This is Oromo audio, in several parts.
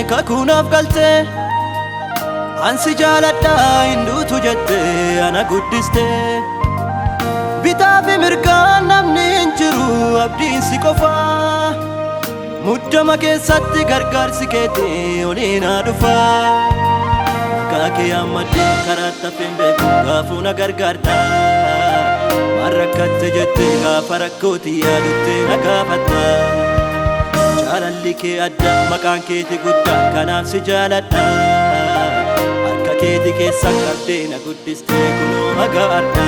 Kakunaaf galte ansi jaaladha hinduutu jette ana guddiste bitaa fi mirgaan namni hin jiru abdiin si qofa muddama keessatti gargaarsi keetii oliinaa dhufa kaakee ammaddee karaatti hafeen beeku gaafuu na gargaarta waan rakkatte jette gaafa rakkootii yaaduttee na gaafatta jaalalli kee adda maqaan keeti guddaa kanaaf si jaaladha harka keeti keessa qabdee na guddistee kunoo magaadha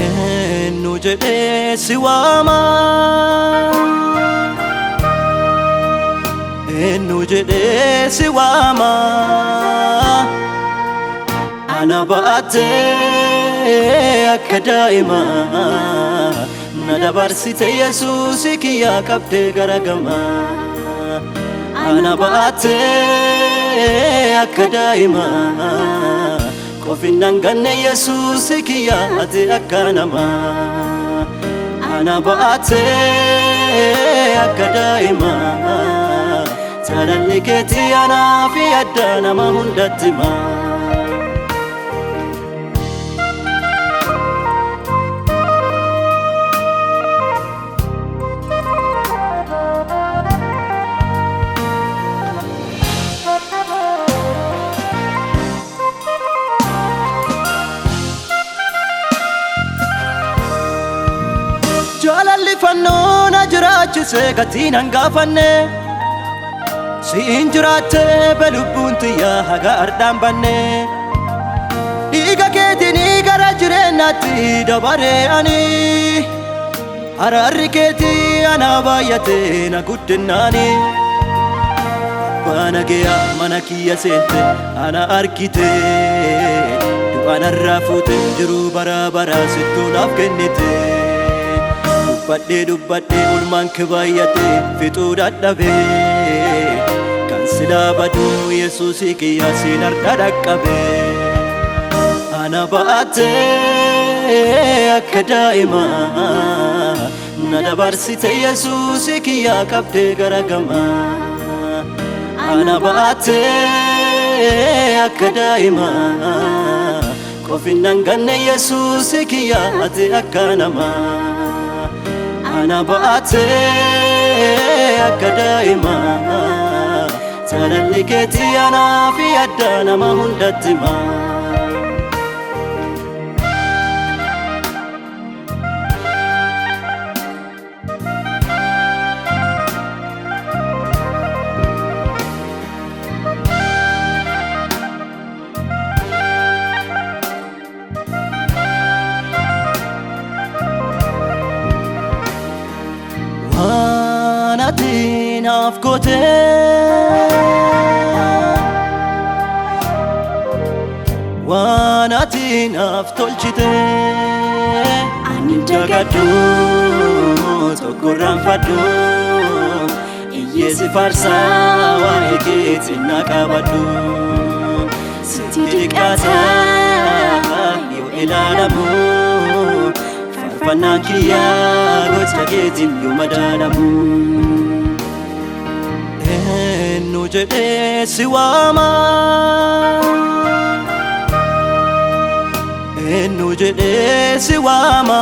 eenyu jedhee si waama eenyu jedhee si waama ana baattee akka daa'imaa na dabarsite Yesuus kiyyaa qabdee garagama ana baattee akka daa'imaa qofinnan ganne Yesuus kiyyaa ati akka namaa ana baattee akka daa'imaa jaalalli keetii anaa fi adda nama hundatti himaa jaalalli fannoo na jiraachise gatiin hangaafanne siin jiraatte belubbuun tiyyaa haga ardaan banne dhiiga keetiin gara jireenyaatti dabaree ani araarri keetii ana baay'ate na guddinnaani abbaa nageeyaa mana kiyya seente ana argite du'aanarraa fuute jiruu bara baraa sittuu naaf kennite dubbadhee ulmaan kee baay'ate fixuu dadhabee kan silaa baduu Yesuus kiyyaa siin harka dhaqqabee ana baattee akka daa'imaa na dabarsite Yesuus kiyyaa qabdee garagama ana baattee akka daa'imaa qofinnan ganne Yesuus kiyyaa ati akka namaa ana baattee akka daa'imaa jaalalli keetii anaa fi adda nama hundatti himaa ati naaf goote waan ati naaf tolchite ani dagadhu tokko irraanfadhu iyyeesi faarsaa waa'ee keetiin na qabadhu sitti dhiqaata yoo ilaalamu farffannaan kiyyaa gocha keetiin yoo madaalamu eenyu jedhee si waama eenyu jedhee si waama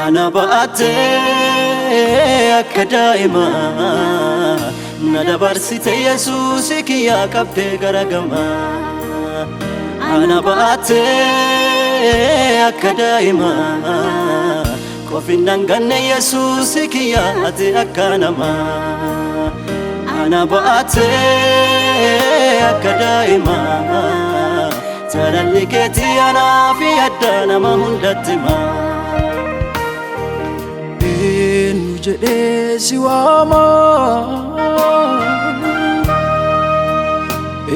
ana baattee akka daa'imaa na dabarsite Yesuusi kiyyaa qabdee gara gamaa ana baattee akka daa'imaa qofin danganne Yesuusi kiyyaa ati akka namaa ana baattee akka daa'imaa jaalalli keetii anaaf adda nama hundatti himaa. Eenyu jedhee siwaamu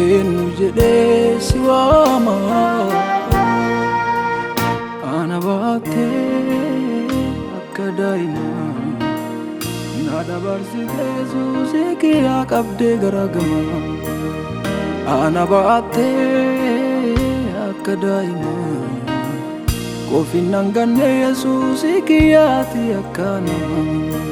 Eenyu jedhee siwaamu ana baattee akka daa'imaa na dabarsite Yesuusi kiyyaa qabdee gara gamaa ana baattee akka daa'imaa qofin danganne Yesuusi kiyyaati akka namaa.